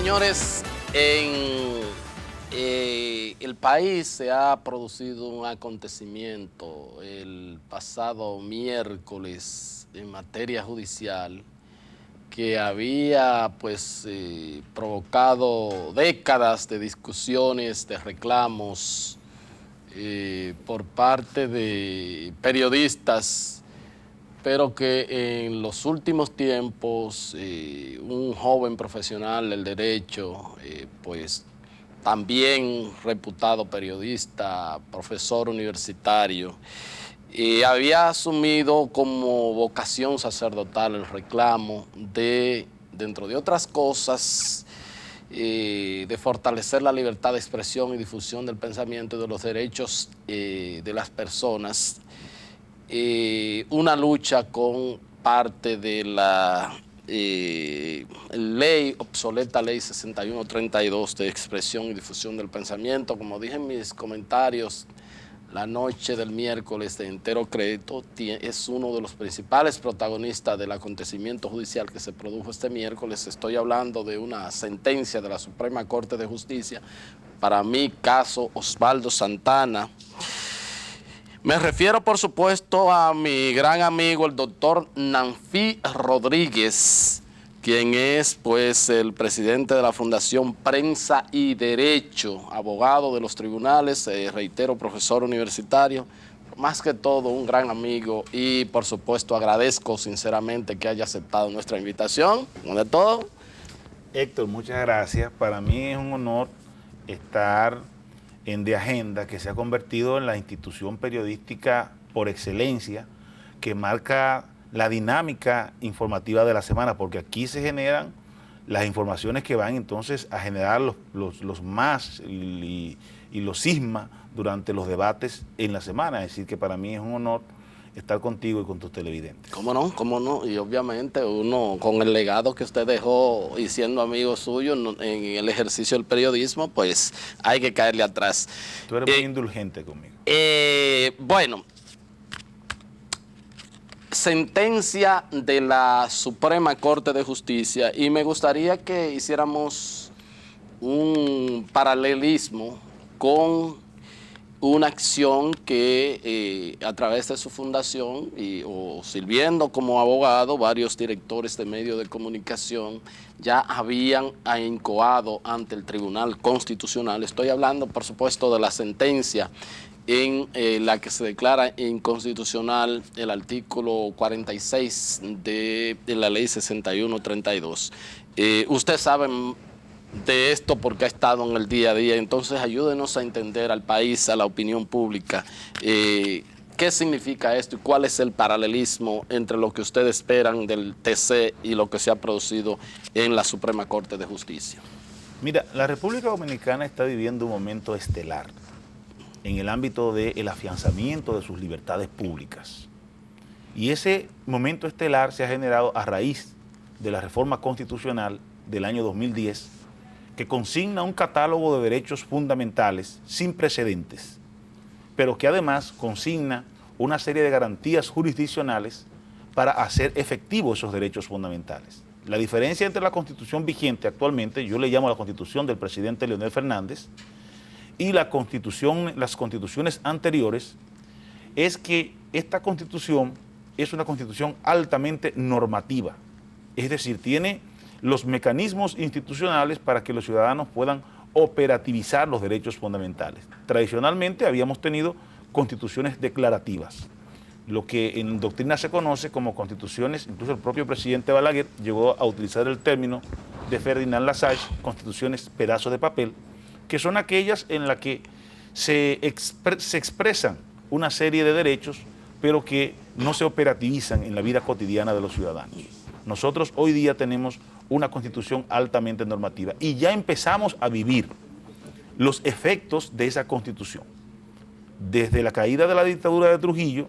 señores, en el país se ha producido un acontecimiento el pasado miércoles en materia judicial que había provocado décadas de discusiones, de reclamos por parte de periodistas, pero que en los últimos tiempos un joven profesional del derecho, también reputado periodista, profesor universitario, había asumido como vocación sacerdotal el reclamo de, dentro de otras cosas, de fortalecer la libertad de expresión y difusión del pensamiento y de los derechos de las personas, una lucha con parte de la ley, obsoleta ley 6132 de expresión y difusión del pensamiento. Como dije en mis comentarios la noche del miércoles, de entero crédito, es uno de los principales protagonistas del acontecimiento judicial que se produjo este miércoles. Estoy hablando de una sentencia de la Suprema Corte de Justicia, para mí caso Osvaldo Santana. Me refiero, por supuesto, a mi gran amigo, el doctor Nanfi Rodríguez, quien es, el presidente de la Fundación Prensa y Derecho, abogado de los tribunales, reitero, profesor universitario, más que todo un gran amigo y, por supuesto, agradezco sinceramente que haya aceptado nuestra invitación. ¿De todo? Héctor, muchas gracias. Para mí es un honor estar en De Agenda, que se ha convertido en la institución periodística por excelencia, que marca la dinámica informativa de la semana, porque aquí se generan las informaciones que van entonces a generar los más y los sismas durante los debates en la semana. Es decir, que para mí es un honor estar contigo y con tus televidentes. ¿Cómo no? ¿Cómo no? Y obviamente uno, con el legado que usted dejó y siendo amigo suyo en el ejercicio del periodismo, pues hay que caerle atrás. Tú eres muy indulgente conmigo. Bueno, sentencia de la Suprema Corte de Justicia, y me gustaría que hiciéramos un paralelismo con una acción que a través de su fundación o sirviendo como abogado, varios directores de medios de comunicación ya habían incoado ante el Tribunal Constitucional. Estoy hablando, por supuesto, de la sentencia en la que se declara inconstitucional el artículo 46 de la ley 6132. Usted sabe de esto porque ha estado en el día a día, entonces ayúdenos a entender al país, a la opinión pública, qué significa esto y cuál es el paralelismo entre lo que ustedes esperan del TC y lo que se ha producido en la Suprema Corte de Justicia. Mira, la República Dominicana está viviendo un momento estelar en el ámbito del afianzamiento de sus libertades públicas. Y ese momento estelar se ha generado a raíz de la reforma constitucional del año 2010, que consigna un catálogo de derechos fundamentales sin precedentes, pero que además consigna una serie de garantías jurisdiccionales para hacer efectivos esos derechos fundamentales. La diferencia entre la Constitución vigente actualmente, yo le llamo la Constitución del presidente Leonel Fernández, y las constituciones anteriores, es que esta Constitución es una Constitución altamente normativa, es decir, tiene los mecanismos institucionales para que los ciudadanos puedan operativizar los derechos fundamentales. Tradicionalmente habíamos tenido constituciones declarativas, lo que en doctrina se conoce como constituciones, incluso el propio presidente Balaguer llegó a utilizar el término de Ferdinand Lassalle, constituciones pedazos de papel, que son aquellas en las que se expresan una serie de derechos, pero que no se operativizan en la vida cotidiana de los ciudadanos. Nosotros hoy día tenemos una constitución altamente normativa y ya empezamos a vivir los efectos de esa constitución. Desde la caída de la dictadura de Trujillo,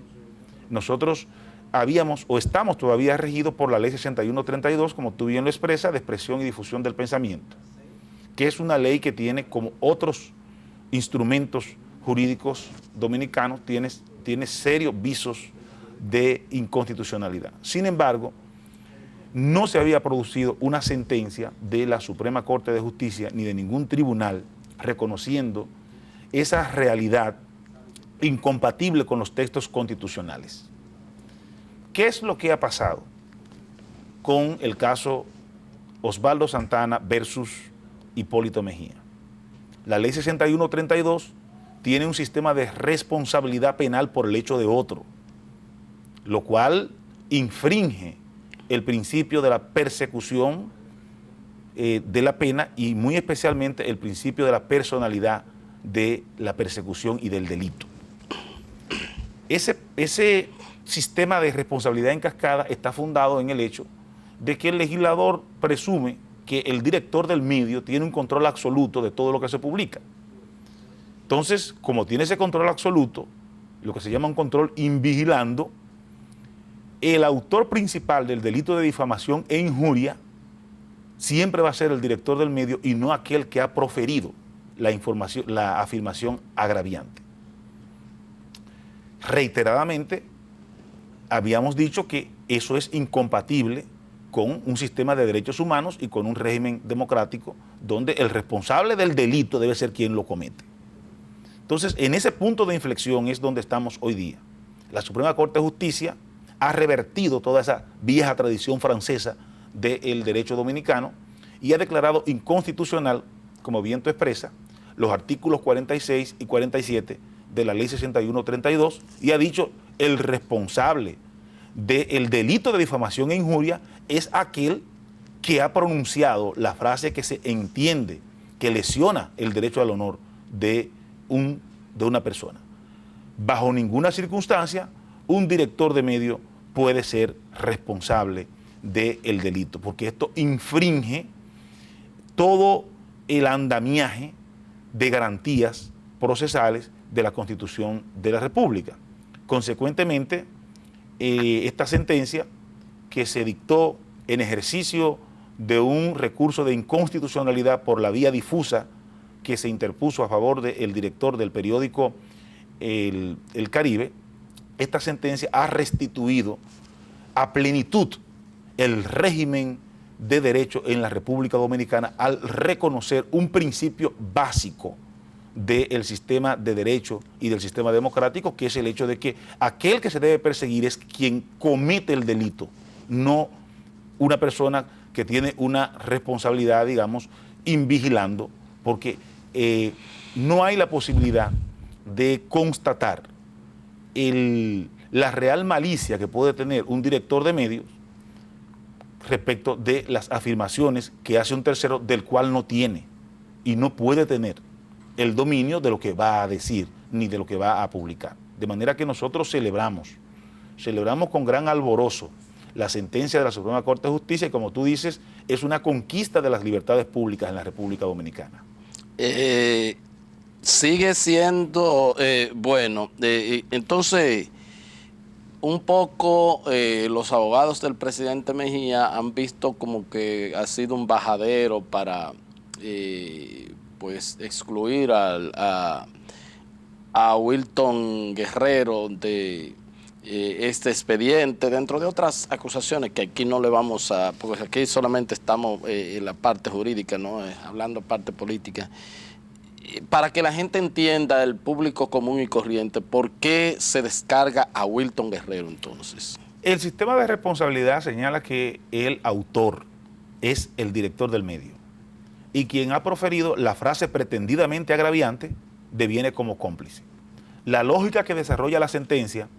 nosotros habíamos o estamos todavía regidos por la ley 6132, como tú bien lo expresas, de expresión y difusión del pensamiento, que es una ley que tiene, como otros instrumentos jurídicos dominicanos, tiene serios visos de inconstitucionalidad. Sin embargo, no se había producido una sentencia de la Suprema Corte de Justicia ni de ningún tribunal reconociendo esa realidad incompatible con los textos constitucionales. ¿Qué es lo que ha pasado con el caso Osvaldo Santana versus Hipólito Mejía? La ley 6132 tiene un sistema de responsabilidad penal por el hecho de otro, lo cual infringe el principio de la persecución de la pena y muy especialmente el principio de la personalidad de la persecución y del delito. Ese sistema de responsabilidad en cascada está fundado en el hecho de que el legislador presume que el director del medio tiene un control absoluto de todo lo que se publica. Entonces, como tiene ese control absoluto, lo que se llama un control invigilando, el autor principal del delito de difamación e injuria siempre va a ser el director del medio y no aquel que ha proferido la afirmación agraviante. Reiteradamente, habíamos dicho que eso es incompatible con un sistema de derechos humanos y con un régimen democrático donde el responsable del delito debe ser quien lo comete. Entonces, en ese punto de inflexión es donde estamos hoy día. La Suprema Corte de Justicia ha revertido toda esa vieja tradición francesa del derecho dominicano y ha declarado inconstitucional, como bien tú expresa, los artículos 46 y 47 de la ley 6132 y ha dicho el responsable del delito de difamación e injuria es aquel que ha pronunciado la frase que se entiende que lesiona el derecho al honor de una persona. Bajo ninguna circunstancia, un director de medio puede ser responsable del delito, porque esto infringe todo el andamiaje de garantías procesales de la Constitución de la República. Consecuentemente, esta sentencia que se dictó en ejercicio de un recurso de inconstitucionalidad por la vía difusa que se interpuso a favor del director del periódico El Caribe, esta sentencia ha restituido a plenitud el régimen de derecho en la República Dominicana al reconocer un principio básico del sistema de derecho y del sistema democrático, que es el hecho de que aquel que se debe perseguir es quien comete el delito, no una persona que tiene una responsabilidad, digamos, invigilando, porque no hay la posibilidad de constatar la real malicia que puede tener un director de medios respecto de las afirmaciones que hace un tercero del cual no tiene y no puede tener el dominio de lo que va a decir ni de lo que va a publicar. De manera que nosotros celebramos con gran alborozo la sentencia de la Suprema Corte de Justicia y, como tú dices, es una conquista de las libertades públicas en la República Dominicana. Sigue siendo, entonces, un poco los abogados del presidente Mejía han visto como que ha sido un bajadero para pues excluir a Wilton Guerrero de este expediente, dentro de otras acusaciones que aquí no le vamos a, porque aquí solamente estamos en la parte jurídica, ¿no? Hablando parte política, para que la gente entienda, el público común y corriente, ¿por qué se descarga a Wilton Guerrero entonces? El sistema de responsabilidad señala que el autor es el director del medio y quien ha proferido la frase pretendidamente agraviante deviene como cómplice. La lógica que desarrolla la sentencia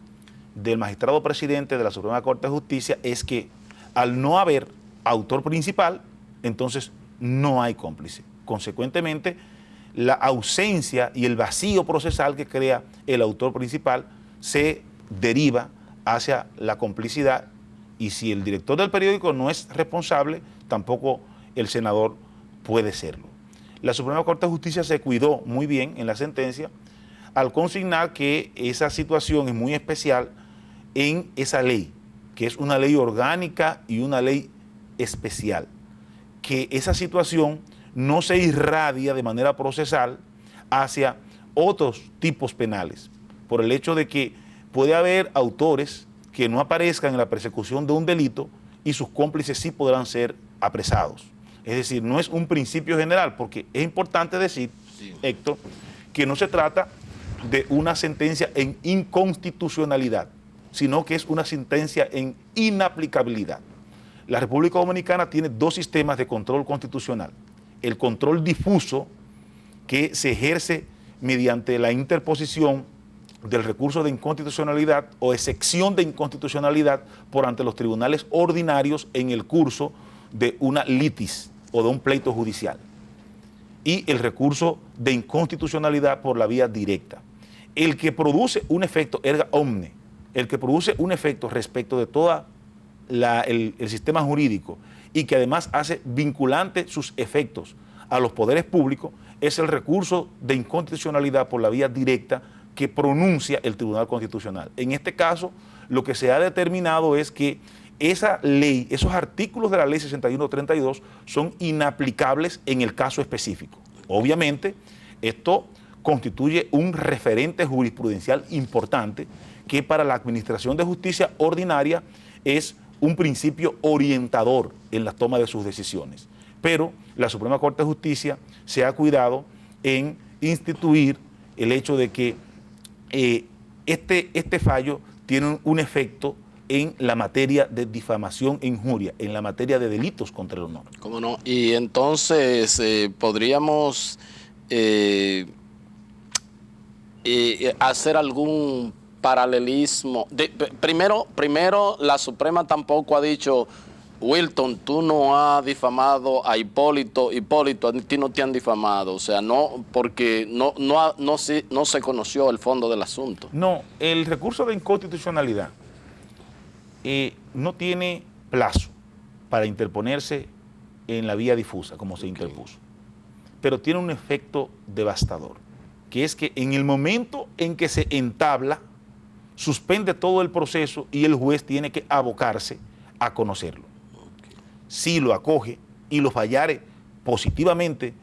del magistrado presidente de la Suprema Corte de Justicia es que al no haber autor principal, entonces no hay cómplice. Consecuentemente, la ausencia y el vacío procesal que crea el autor principal se deriva hacia la complicidad, y si el director del periódico no es responsable, tampoco el senador puede serlo. La Suprema Corte de Justicia se cuidó muy bien en la sentencia al consignar que esa situación es muy especial en esa ley, que es una ley orgánica y una ley especial, que esa situación no se irradia de manera procesal hacia otros tipos penales, por el hecho de que puede haber autores que no aparezcan en la persecución de un delito y sus cómplices sí podrán ser apresados. Es decir, no es un principio general, porque es importante decir, sí, Héctor, que no se trata de una sentencia en inconstitucionalidad, sino que es una sentencia en inaplicabilidad. La República Dominicana tiene dos sistemas de control constitucional. El control difuso, que se ejerce mediante la interposición del recurso de inconstitucionalidad o excepción de inconstitucionalidad por ante los tribunales ordinarios en el curso de una litis o de un pleito judicial. Y el recurso de inconstitucionalidad por la vía directa. El que produce un efecto erga omne, el que produce un efecto respecto de todo el sistema jurídico y que además hace vinculante sus efectos a los poderes públicos, es el recurso de inconstitucionalidad por la vía directa que pronuncia el Tribunal Constitucional. En este caso, lo que se ha determinado es que esa ley, esos artículos de la ley 6132 son inaplicables en el caso específico. Obviamente, esto constituye un referente jurisprudencial importante que para la administración de justicia ordinaria es un principio orientador en la toma de sus decisiones. Pero la Suprema Corte de Justicia se ha cuidado en instituir el hecho de que este fallo tiene un efecto en la materia de difamación e injuria, en la materia de delitos contra el honor. ¿Cómo no? Y entonces podríamos hacer algún paralelismo. Primero, la Suprema tampoco ha dicho, Wilton, tú no has difamado a Hipólito, a ti no te han difamado, o sea, no, porque no se conoció el fondo del asunto. No, el recurso de inconstitucionalidad no tiene plazo para interponerse en la vía difusa, como se interpuso, pero tiene un efecto devastador, que es que en el momento en que se entabla, suspende todo el proceso y el juez tiene que abocarse a conocerlo. Si lo acoge y lo fallare positivamente,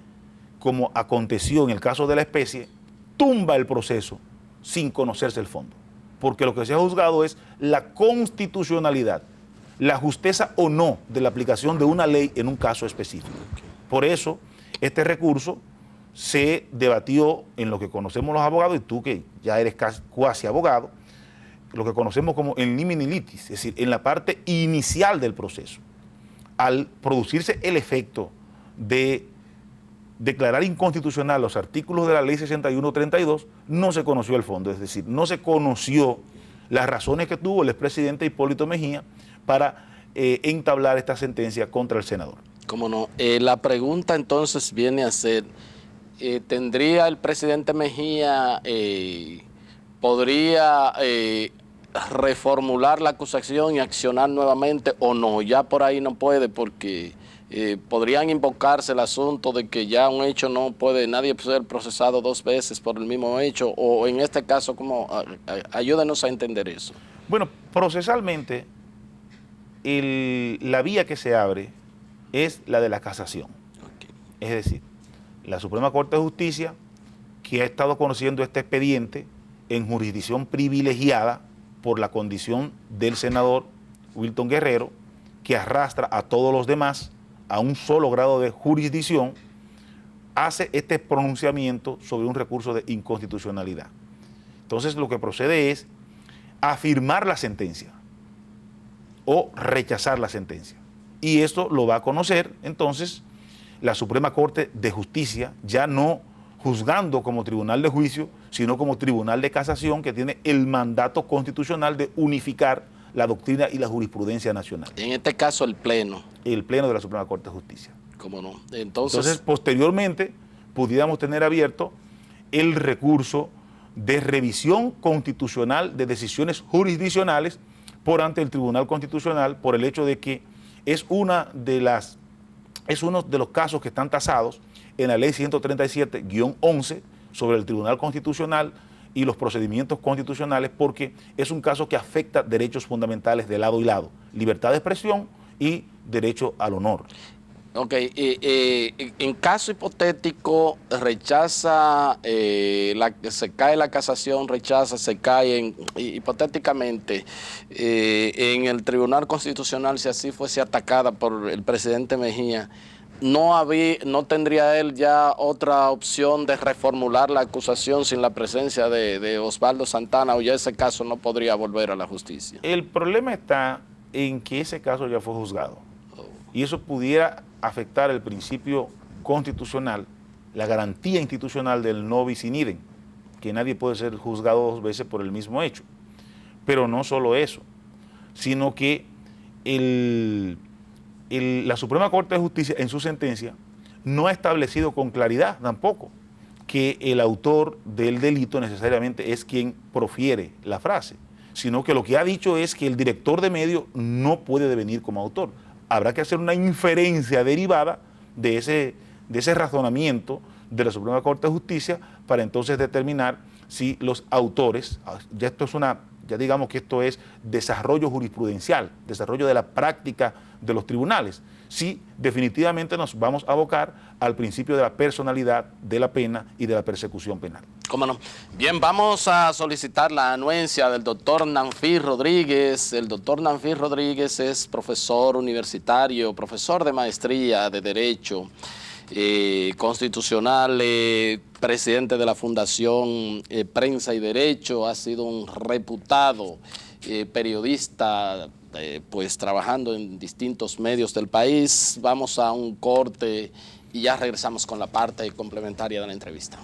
como aconteció en el caso de la especie, tumba el proceso sin conocerse el fondo. Porque lo que se ha juzgado es la constitucionalidad, la justeza o no de la aplicación de una ley en un caso específico. Por eso, este recurso se debatió en lo que conocemos los abogados, y tú que ya eres cuasi abogado, lo que conocemos como el limine litis, es decir, en la parte inicial del proceso. Al producirse el efecto de declarar inconstitucional los artículos de la ley 6132, no se conoció el fondo, es decir, no se conoció las razones que tuvo el expresidente Hipólito Mejía para entablar esta sentencia contra el senador. ¿Cómo no? La pregunta entonces viene a ser, ¿tendría el presidente Mejía, podría reformular la acusación y accionar nuevamente o no? Ya por ahí no puede, porque podrían invocarse el asunto de que ya un hecho no puede, nadie puede ser procesado dos veces por el mismo hecho, o en este caso, ¿cómo? Ayúdenos a entender eso. Bueno, procesalmente, la vía que se abre es la de la casación. Okay. Es decir, la Suprema Corte de Justicia, que ha estado conociendo este expediente en jurisdicción privilegiada por la condición del senador Wilton Guerrero, que arrastra a todos los demás a un solo grado de jurisdicción, hace este pronunciamiento sobre un recurso de inconstitucionalidad. Entonces, lo que procede es afirmar la sentencia o rechazar la sentencia. Y esto lo va a conocer, entonces, la Suprema Corte de Justicia, ya no juzgando como tribunal de juicio, sino como tribunal de casación, que tiene el mandato constitucional de unificar la doctrina y la jurisprudencia nacional. En este caso, el Pleno. El Pleno de la Suprema Corte de Justicia. ¿Cómo no? Entonces, posteriormente, pudiéramos tener abierto el recurso de revisión constitucional de decisiones jurisdiccionales por ante el Tribunal Constitucional, por el hecho de que es uno de los casos que están tasados en la ley 137-11 sobre el Tribunal Constitucional y los procedimientos constitucionales, porque es un caso que afecta derechos fundamentales de lado y lado, libertad de expresión y derecho al honor. Ok, en caso hipotético, rechaza, se cae la casación, rechaza, se cae hipotéticamente en el Tribunal Constitucional, si así fuese atacada por el presidente Mejía, no tendría él ya otra opción de reformular la acusación sin la presencia de Osvaldo Santana, o ya ese caso no podría volver a la justicia. El problema está en que ese caso ya fue juzgado y eso pudiera afectar el principio constitucional, la garantía institucional del no bis in idem, que nadie puede ser juzgado dos veces por el mismo hecho. Pero no solo eso, sino que la Suprema Corte de Justicia en su sentencia no ha establecido con claridad tampoco que el autor del delito necesariamente es quien profiere la frase, sino que lo que ha dicho es que el director de medio no puede devenir como autor. Habrá que hacer una inferencia derivada de ese razonamiento de la Suprema Corte de Justicia para entonces determinar si los autores, ya digamos que esto es desarrollo jurisprudencial, desarrollo de la práctica de los tribunales, si definitivamente nos vamos a abocar al principio de la personalidad de la pena y de la persecución penal. ¿Cómo no? Bien, vamos a solicitar la anuencia del doctor Nanfir Rodríguez. El doctor Nanfir Rodríguez es profesor universitario, profesor de maestría de Derecho Constitucional, presidente de la Fundación Prensa y Derecho, ha sido un reputado periodista, pues trabajando en distintos medios del país. Vamos a un corte y ya regresamos con la parte complementaria de la entrevista.